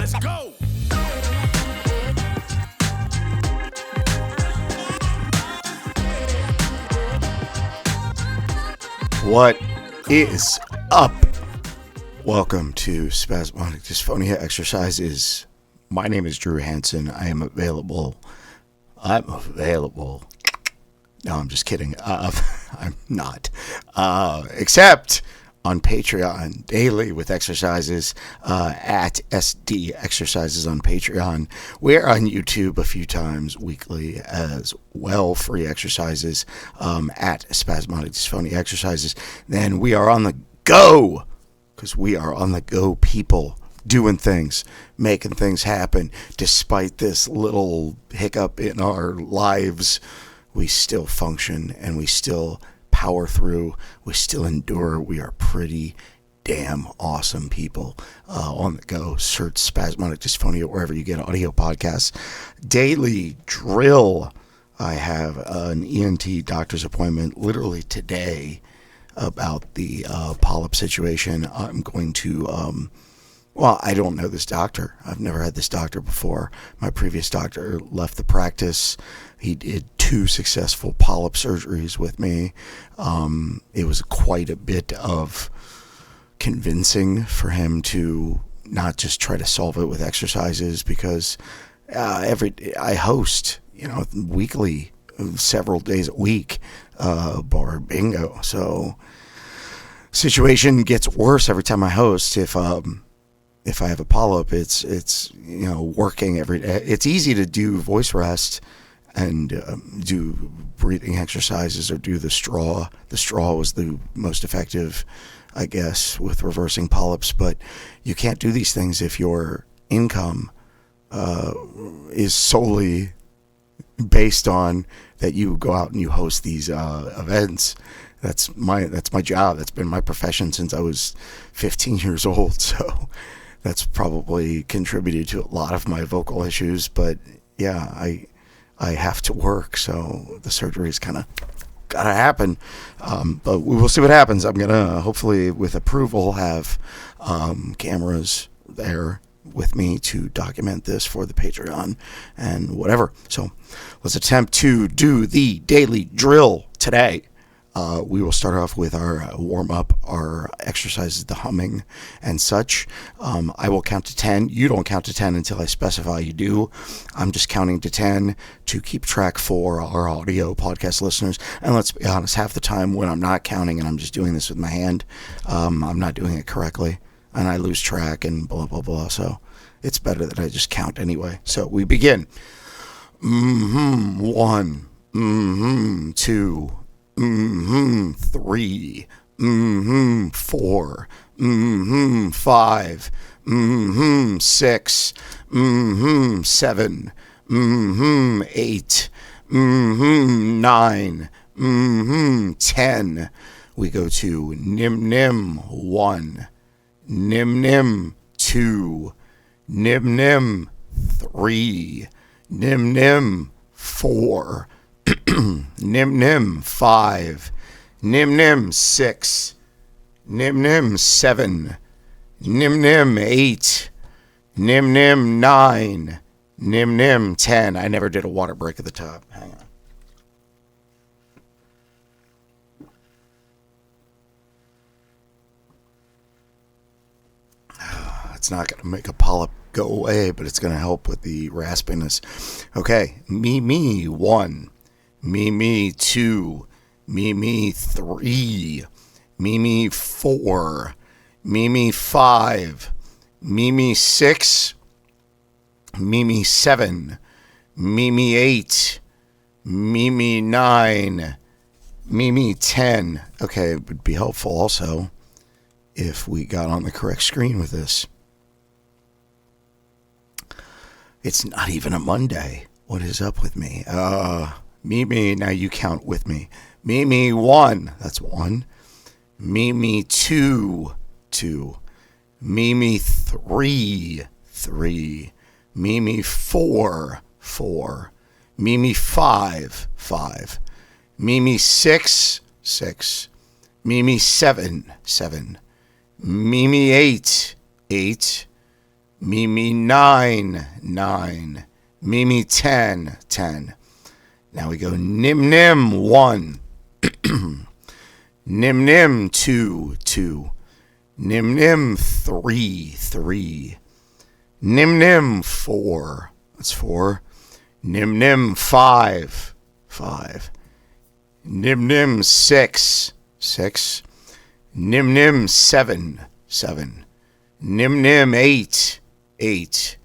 Let's go. What is up? Welcome to Spasmodic Dysphonia exercises. My name is Drew Hansen. I'm available. No, I'm just kidding. I'm not. Except on Patreon daily with exercises at SD Exercises on Patreon. We're on YouTube a few times weekly as well, free exercises at Spasmodic Dysphonia exercises. Then we are on the go, because we are on the go people, doing things, making things happen. Despite this little hiccup in our lives, we still function and we still power through, we still endure. We are pretty damn awesome people on the go. Search Spasmodic Dysphonia wherever you get audio podcasts. Daily drill. I have an ENT doctor's appointment literally today about the polyp situation. I'm going to I don't know this doctor. I've never had this doctor before. My previous doctor left the practice. He did 2 successful polyp surgeries with me. It was quite a bit of convincing for him to not just try to solve it with exercises, because I host, weekly, several days a week, bar bingo. So situation gets worse every time I host. If I have a polyp, it's working every day. It's easy to do voice rest and do breathing exercises or do the straw. The straw was the most effective, I guess, with reversing polyps. But you can't do these things if your income is solely based on that you go out and you host these events. That's my job. That's been my profession since I was 15 years old. So that's probably contributed to a lot of my vocal issues. But yeah, I have to work, so the surgery's kind of gotta happen. But we will see what happens. I'm gonna hopefully, with approval, have cameras there with me to document this for the Patreon and whatever. So let's attempt to do the daily drill today. We will start off with our warm-up, our exercises, the humming and such. I will count to 10. You don't count to 10 until I specify you do. I'm just counting to 10 to keep track for our audio podcast listeners. And let's be honest, half the time when I'm not counting and I'm just doing this with my hand, I'm not doing it correctly. And I lose track and blah, blah, blah. So it's better that I just count anyway. So we begin. 1, 2, 3, 4, 5, 6, 7, 8, 9, 10. We go to nim nim 1, nim nim 2, nim nim 3, nim nim 4, nim nim 5, nim nim 6, nim nim 7, nim nim 8, nim nim 9, nim nim 10. I never did a water break at the top. Hang on. It's not going to make a polyp go away, but it's going to help with the raspiness. Okay, me 1. Me 2, me 3, me 4, me 5, me 6, me 7, me 8, me 9, me 10. Okay, it would be helpful also if we got on the correct screen with this. It's not even a Monday. What is up with me? Me, now you count with me. Me 1, that's 1. Me 2, 2. Me 3, 3. Me 4, 4. Me 5, 5. Me 6, 6. Me 7, 7. Me 8, 8. Mimi 9, 9. Mimi 10, 10. Now we go Nim Nim 1. Nim Nim 2, 2. Nim Nim 3, 3. Nim Nim 4. That's 4. Nim Nim 5, 5. Nim Nim 6, 6. Nim Nim 7, 7. Nim Nim 8, 8.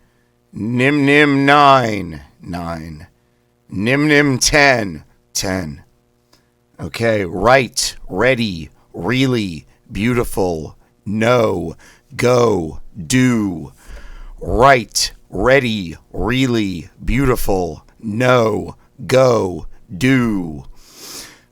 Nim Nim 9, 9. Nim Nim 10, 10. Okay, right, ready, really, beautiful, no, go, do. Right, ready, really, beautiful, no, go, do.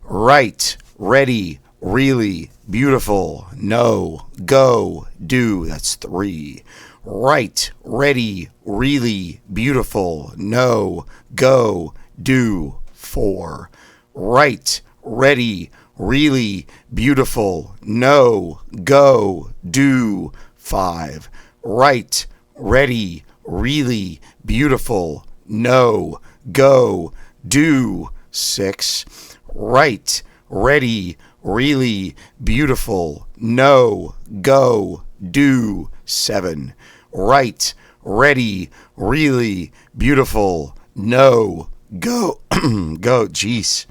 Right, ready, really, beautiful, no, go, do. That's 3. Right, ready, really, beautiful, no, go, do. 4. Right, ready, really, beautiful, no, go, do. 5. Right, ready, really, beautiful, no, go, do. 6. Right, ready, really, beautiful, no, go, do. 7. Right, ready, really, beautiful, no, go, go, jeez.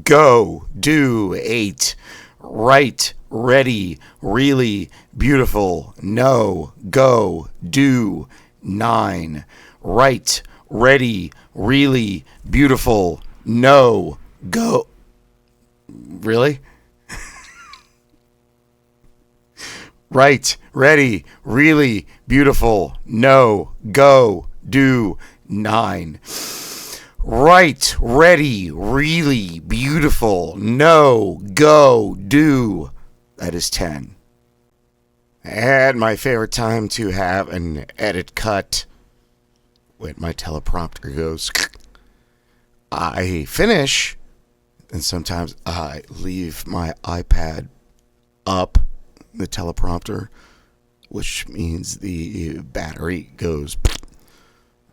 Go, do. 8. Right, ready, really, beautiful, no, go, do. 9. Right, ready, really, beautiful, no, go. Really? Right, ready, really, beautiful, no, go, do. 9. Right, ready, really, beautiful, no, go, do. That is 10. And my favorite time to have an edit cut when my teleprompter goes, I finish, and sometimes I leave my iPad up, the teleprompter, which means the battery goes.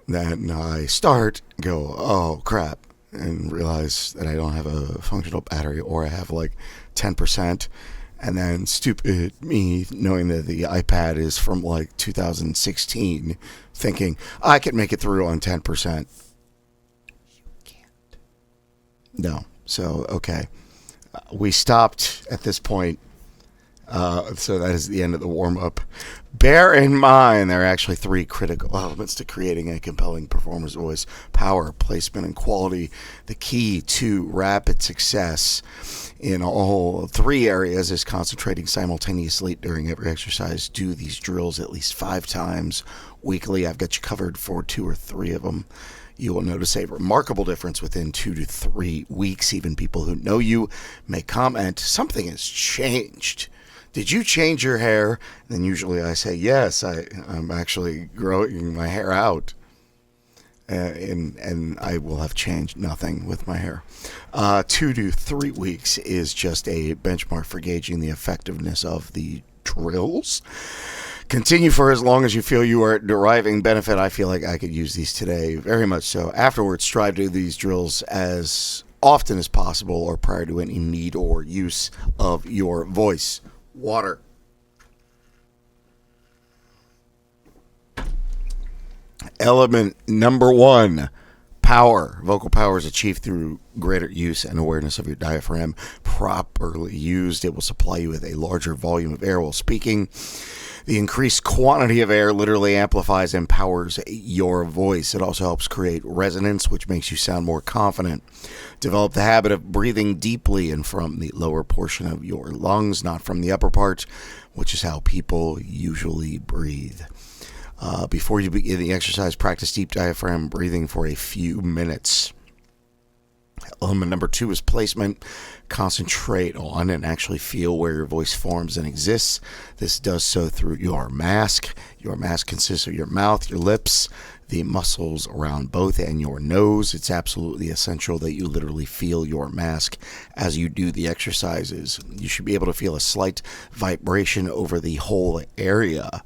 Then I start, go, oh crap, and realize that I don't have a functional battery, or I have like 10%. And then stupid me, knowing that the iPad is from like 2016, thinking I could make it through on 10%. You can't. No. So, okay. We stopped at this point. So that is the end of the warm-up. Bear in mind, there are actually 3 critical elements to creating a compelling performer's voice: power, placement, and quality. The key to rapid success in all 3 areas is concentrating simultaneously during every exercise. Do these drills at least 5 times weekly. I've got you covered for 2 or 3 of them. You will notice a remarkable difference within 2 to 3 weeks. Even people who know you may comment, something has changed. Did you change your hair? Then usually I say, yes, I'm actually growing my hair out. And I will have changed nothing with my hair. 2 to 3 weeks is just a benchmark for gauging the effectiveness of the drills. Continue for as long as you feel you are deriving benefit. I feel like I could use these today, very much so. Afterwards, strive to do these drills as often as possible or prior to any need or use of your voice. Water. Element number 1, power. Vocal power is achieved through greater use and awareness of your diaphragm. Properly used, it will supply you with a larger volume of air while speaking. The increased quantity of air literally amplifies and empowers your voice. It also helps create resonance, which makes you sound more confident. Develop the habit of breathing deeply and from the lower portion of your lungs, not from the upper part, which is how people usually breathe. Before you begin the exercise, practice deep diaphragm breathing for a few minutes. Element number 2 is placement. Concentrate on and actually feel where your voice forms and exists. This does so through your mask. Your mask consists of your mouth, your lips, the muscles around both, and your nose. It's absolutely essential that you literally feel your mask as you do the exercises. You should be able to feel a slight vibration over the whole area.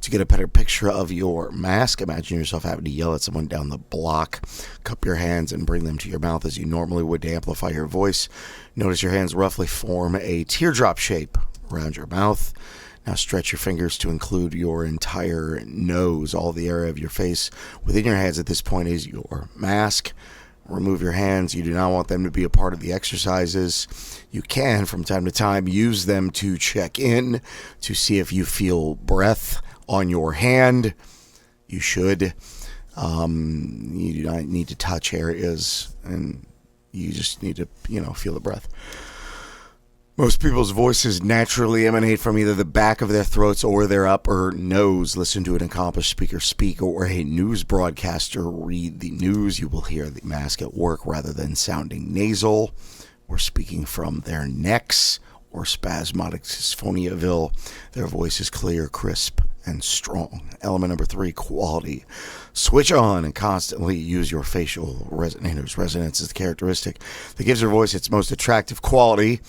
To get a better picture of your mask, imagine yourself having to yell at someone down the block. Cup your hands and bring them to your mouth as you normally would to amplify your voice. Notice your hands roughly form a teardrop shape around your mouth. Now stretch your fingers to include your entire nose. All the area of your face within your hands at this point is your mask. Remove your hands. You do not want them to be a part of the exercises. You can, from time to time, use them to check in to see if you feel breath on your hand. You should. You do not need to touch areas, and you just need to, feel the breath. Most people's voices naturally emanate from either the back of their throats or their upper nose. Listen to an accomplished speaker speak or a news broadcaster read the news. You will hear the mask at work rather than sounding nasal or speaking from their necks or spasmodic dysphonia-ville. Their voice is clear, crisp, and strong. Element number 3, quality. Switch on and constantly use your facial resonators. Resonance is the characteristic that gives your voice its most attractive quality.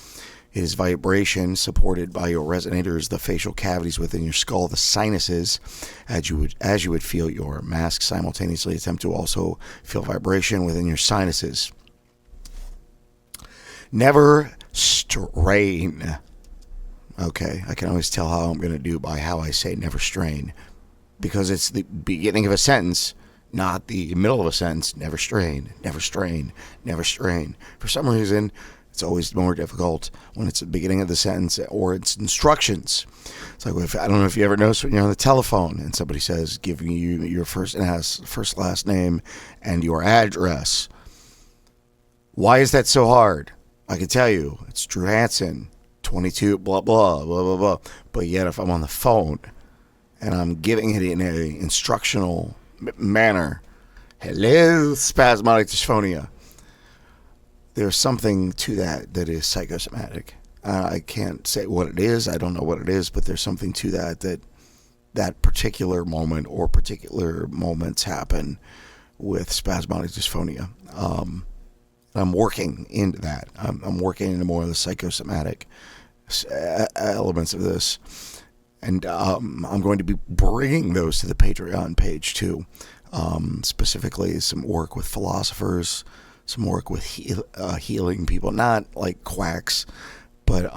It is vibration supported by your resonators, the facial cavities within your skull, the sinuses. As you would feel your mask, simultaneously attempt to also feel vibration within your sinuses. Never strain. Okay, I can always tell how I'm going to do by how I say never strain, because it's the beginning of a sentence, not the middle of a sentence. Never strain, never strain, never strain. For some reason, it's always more difficult when it's the beginning of the sentence or it's instructions. It's like, I don't know if you ever notice when you're on the telephone and somebody says, giving you your first last name and your address. Why is that so hard? I can tell you, it's Drew Hansen, 22, blah, blah, blah, blah, blah. But yet if I'm on the phone and I'm giving it in an instructional manner, hello, spasmodic dysphonia, there's something to that is psychosomatic. I can't say what it is. I don't know what it is, but there's something to that particular moment or particular moments happen with spasmodic dysphonia. I'm working into that. I'm working into more of the psychosomatic elements of this. And I'm going to be bringing those to the Patreon page too. Specifically some work with philosophers, some work with healing people, not like quacks, but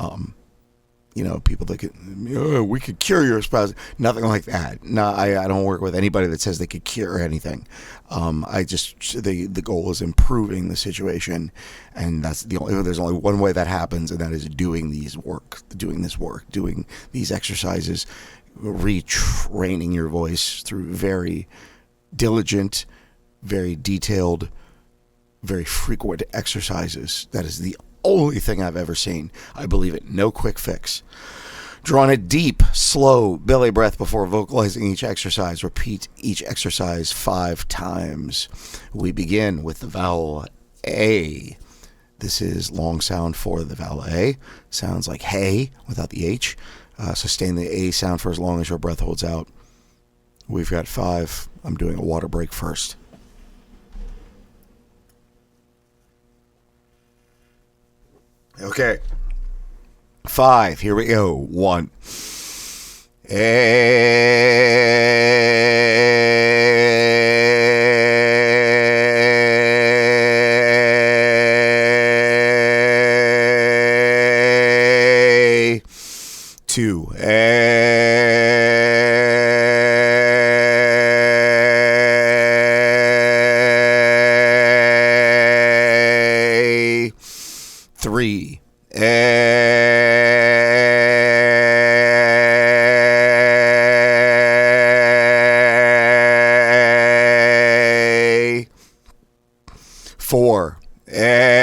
people that could, we could cure your spouse. Nothing like that. No, I don't work with anybody that says they could cure anything. The goal is improving the situation, and there's only one way that happens, and that is doing this work, doing these exercises, retraining your voice through very diligent, very detailed, very frequent exercises. That is the only thing I've ever seen. I believe it. No quick fix. Draw in a deep, slow belly breath before vocalizing each exercise. Repeat each exercise 5 times. We begin with the vowel A. This is long sound for the vowel A. Sounds like hey without the H. Sustain the A sound for as long as your breath holds out. We've got 5. I'm doing a water break first. Okay. 5. Here we go. 1. A. 2. A. 3. A. 4. A.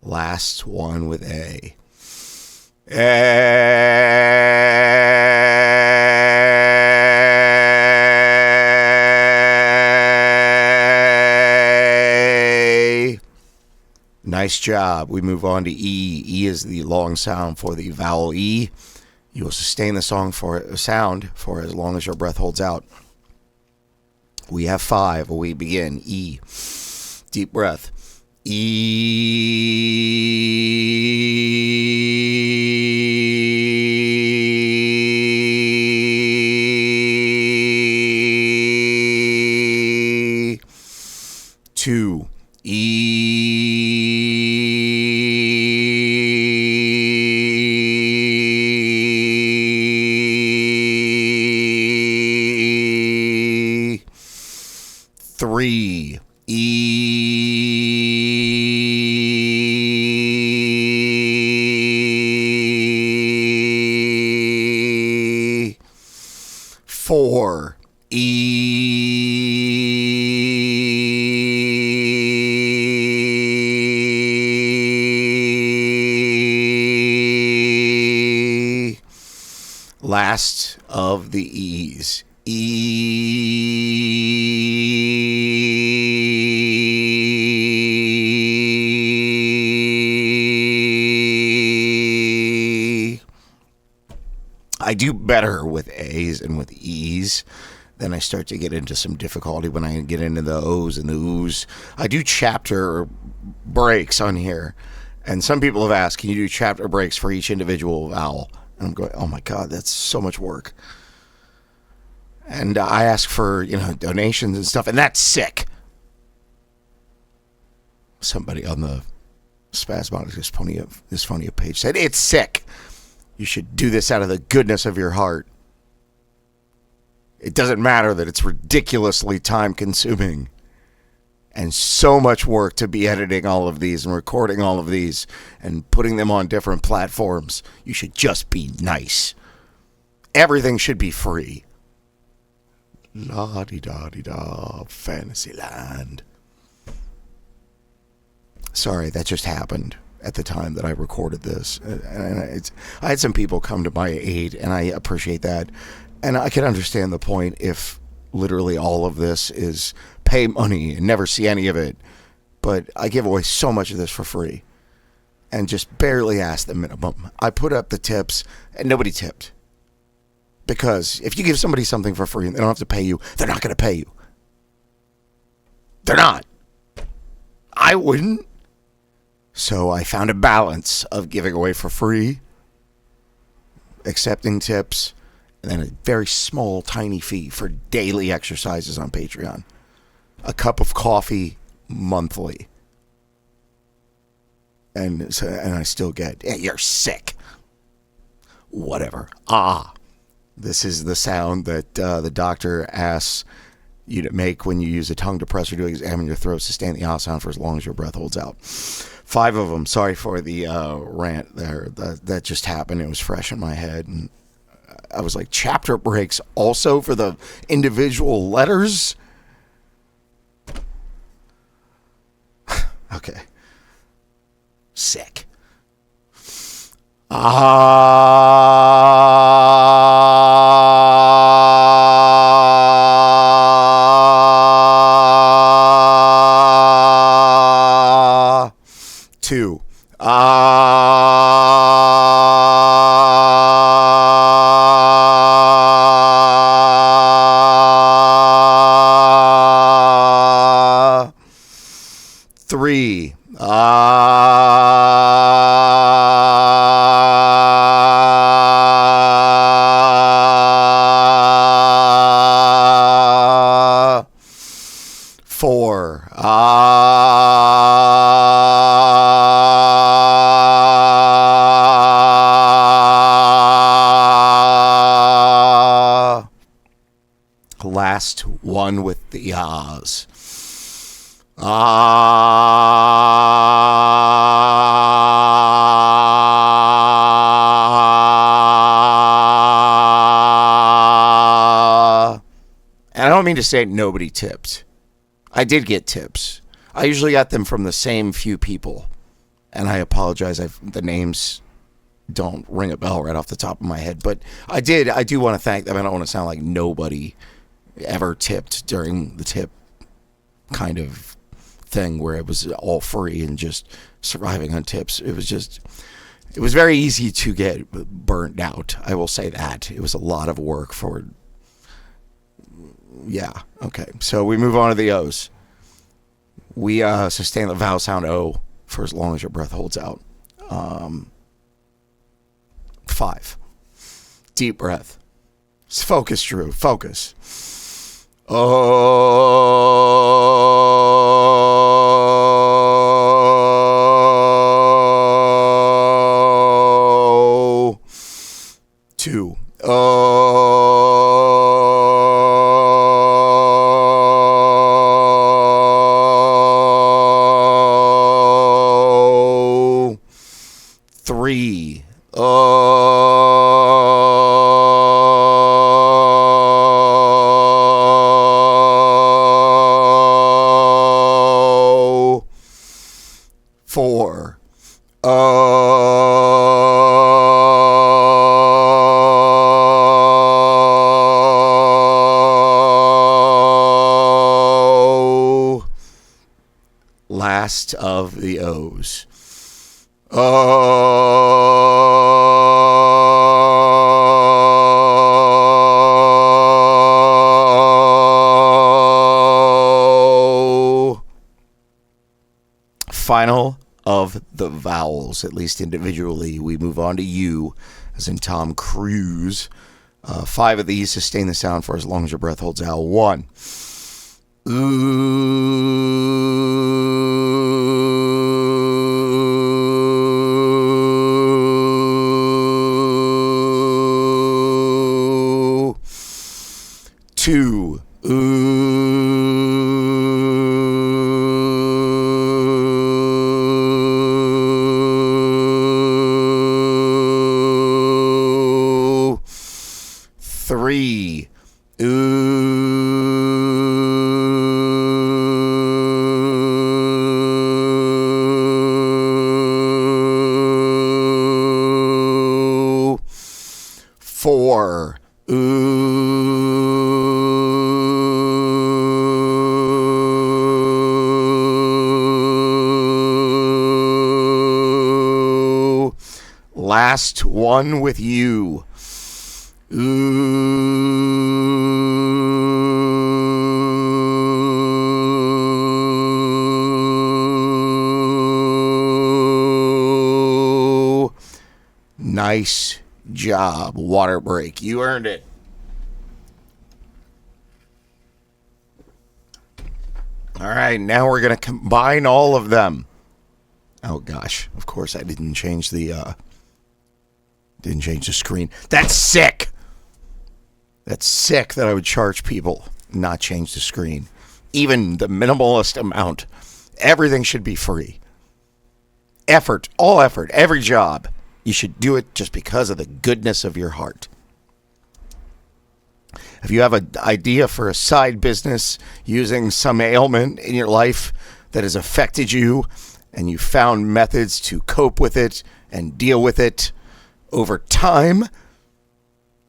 Last one with A. A. Nice job. We move on to E. E is the long sound for the vowel E. You will sustain the sound for as long as your breath holds out. We have 5. We begin. E. Deep breath. E. 2. E. 3. E. 4. E. Last of the E's. E. I do better with A's and with E's. Then I start to get into some difficulty when I get into the O's and the Oo's. I do chapter breaks on here. And some people have asked, can you do chapter breaks for each individual vowel? And I'm going, oh my God, that's so much work. And I ask for, donations and stuff, and that's sick. Somebody on the Spasmodic Dysphonia page said, it's sick. You should do this out of the goodness of your heart. It doesn't matter that it's ridiculously time-consuming and so much work to be editing all of these and recording all of these and putting them on different platforms. You should just be nice. Everything should be free. La-di-da-di-da, Fantasyland. Sorry, that just happened at the time that I recorded this. And I had some people come to my aid, and I appreciate that. And I can understand the point if literally all of this is pay money and never see any of it. But I give away so much of this for free and just barely ask the minimum. I put up the tips, and nobody tipped. Because if you give somebody something for free and they don't have to pay you, they're not going to pay you. They're not. I wouldn't. So I found a balance of giving away for free, accepting tips, and then a very small, tiny fee for daily exercises on Patreon. A cup of coffee monthly. And I still get, hey, you're sick. Whatever. This is the sound that the doctor asks you to make when you use a tongue depressor to examine your throat. Sustain the sound for as long as your breath holds out. 5 of them. Sorry for the rant there. That just happened. It was fresh in my head. And I was like, chapter breaks also for the individual letters? Okay. Sick. Two. 3. 4. 4. Last one with the ahs. And I don't mean to say nobody tipped. I did get tips. I usually got them from the same few people. And I apologize. The names don't ring a bell right off the top of my head. But I do want to thank them. I don't want to sound like nobody ever tipped during the tip kind of thing where it was all free and just surviving on tips. It was very easy to get burnt out. I will say that. It was a lot of work for, yeah. Okay. So we move on to the O's. We sustain the vowel sound O for as long as your breath holds out. 5. Deep breath. Focus, Drew. Focus. Oh. 2. Oh. 3. Oh. 4. Oh. Last of the O's. Oh. Final of the vowels, at least individually. We move on to U, as in Tom Cruise. 5 of these sustain the sound for as long as your breath holds out. 1. Ooh. 2. Ooh. 3. Ooh. 4. Ooh. Last one with you. Ooh. Nice job. Water break. You earned it. All right, now we're going to combine all of them. Oh gosh, of course I didn't change the screen. That's sick. That's sick that I would charge people, not change the screen. Even the minimalist amount. Everything should be free. Effort, all effort, every job. You should do it just because of the goodness of your heart. If you have an idea for a side business using some ailment in your life that has affected you, and you found methods to cope with it and deal with it over time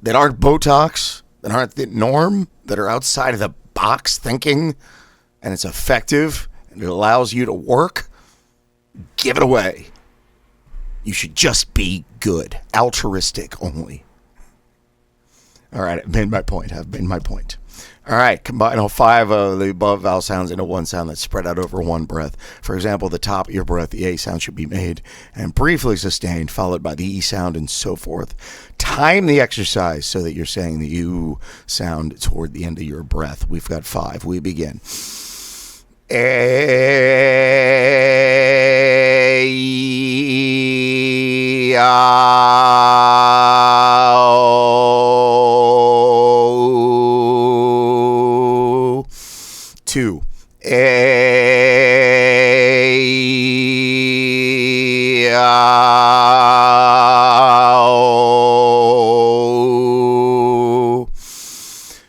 that aren't Botox, that aren't the norm, that are outside of the box thinking, and it's effective, and it allows you to work, give it away. You should just be good. Altruistic only. All right, I've made my point. All right, combine all 5 of the above vowel sounds into one sound that's spread out over one breath. For example, the top of your breath, the A sound should be made and briefly sustained, followed by the E sound and so forth. Time the exercise so that you're saying the U sound toward the end of your breath. We've got 5. We begin. A, 2. A,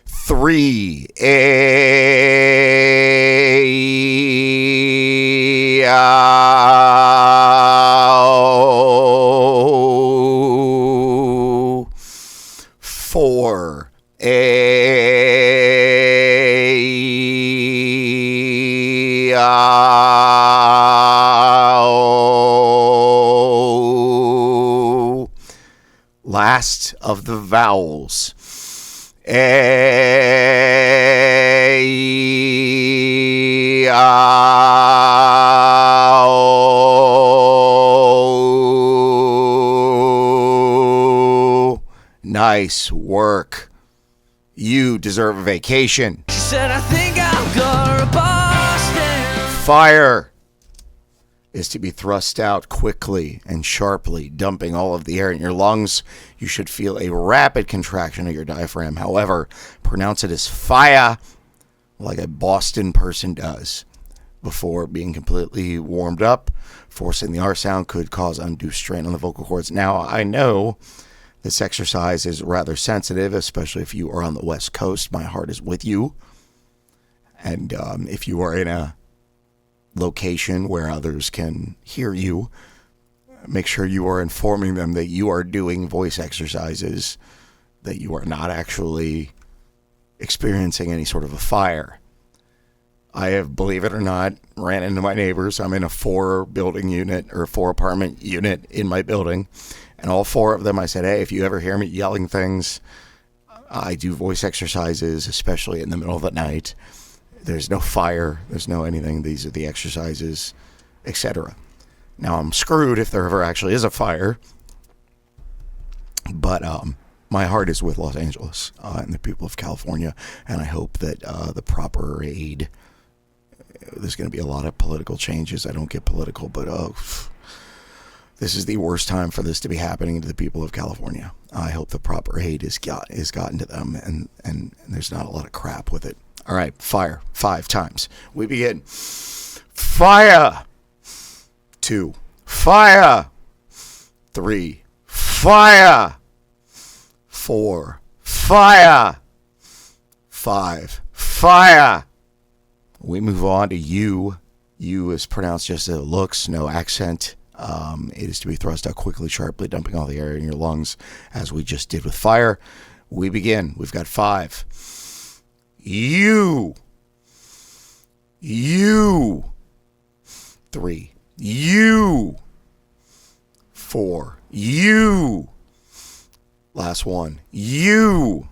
3. A, 4. A, last of the vowels. A, O. Nice work. You deserve a vacation. She said, I think I'll go to Boston. Fire is to be thrust out quickly and sharply, dumping all of the air in your lungs. You should feel a rapid contraction of your diaphragm. However, pronounce it as fire, like a Boston person does, before being completely warmed up. Forcing the R sound could cause undue strain on the vocal cords. Now, I know this exercise is rather sensitive, especially if you are on the West Coast. My heart is with you. And if you are in a location where others can hear you, make sure you are informing them that you are doing voice exercises, that you are not actually experiencing any sort of a fire. I have, believe it or not, ran into my neighbors. I'm in a 4-building unit or 4-apartment unit in my building. And all 4 of them, I said, hey, if you ever hear me yelling things, I do voice exercises, especially in the middle of the night. There's no fire. There's no anything. These are the exercises, etc. Now, I'm screwed if there ever actually is a fire. But my heart is with Los Angeles and the people of California. And I hope that the proper aid, there's going to be a lot of political changes. I don't get political, but this is the worst time for this to be happening to the people of California. I hope the proper aid is gotten to them, and there's not a lot of crap with it. All right, fire 5 times. We begin. Fire. 2. Fire. 3. Fire. 4. Fire. 5. Fire. We move on to U. U is pronounced just as it looks, no accent. It is to be thrust out quickly, sharply, dumping all the air in your lungs, as we just did with fire. We begin. We've got 5. U. U. 3. U. 4. U. Last one. U.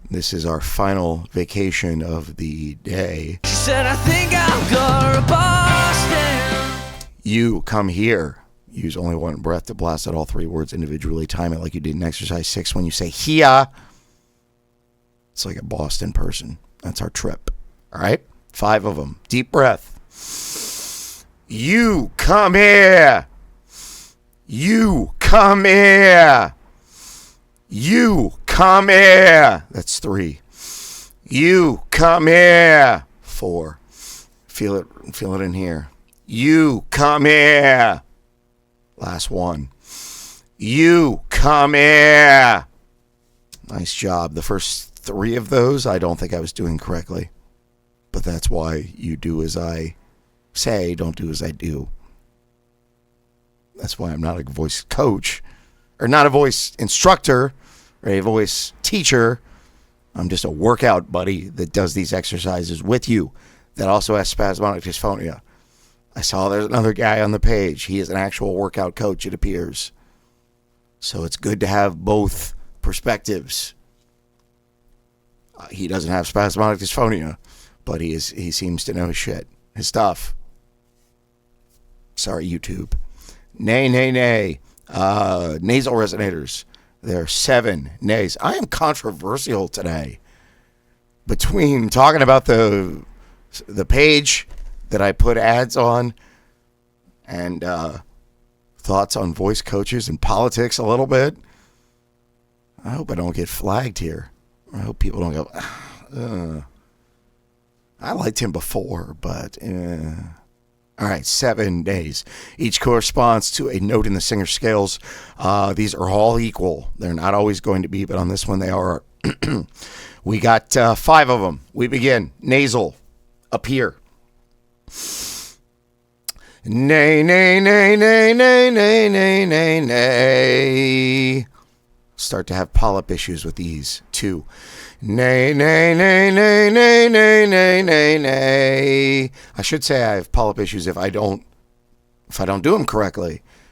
This is our final vacation of the day. She said, I think I'll go to Boston. You come here. Use only one breath to blast out all 3 words individually. Time it like you did in exercise 6. When you say here, it's like a Boston person. That's our trip. All right? 5 of them. Deep breath. You come here. You come here. You come here. That's 3. You come here. 4. Feel it in here. You come here. Last one. You come here. Nice job. The first 3 of those, I don't think I was doing correctly. But that's why you do as I say, don't do as I do. That's why I'm not a voice coach, or not a voice instructor, or a voice teacher. I'm just a workout buddy that does these exercises with you, that also has spasmodic dysphonia. I saw there's another guy on the page. He is an actual workout coach, it appears. So it's good to have both perspectives. He doesn't have spasmodic dysphonia, but he seems to know his shit, his stuff. Sorry, YouTube. Nay. Nasal Resonators. There are 7 nays. I am controversial today. Between talking about the page that I put ads on and thoughts on voice coaches and politics a little bit. I hope I don't get flagged here. I hope people don't go, I liked him before, but all right, 7 days. Each corresponds to a note in the singer scales. These are all equal. They're not always going to be, but on this one they are. We got 5 of them. We begin. Nasal. Up here. Nay. Start to have polyp issues with these. 2. Nay. I should say I have polyp issues if I don't do them correctly.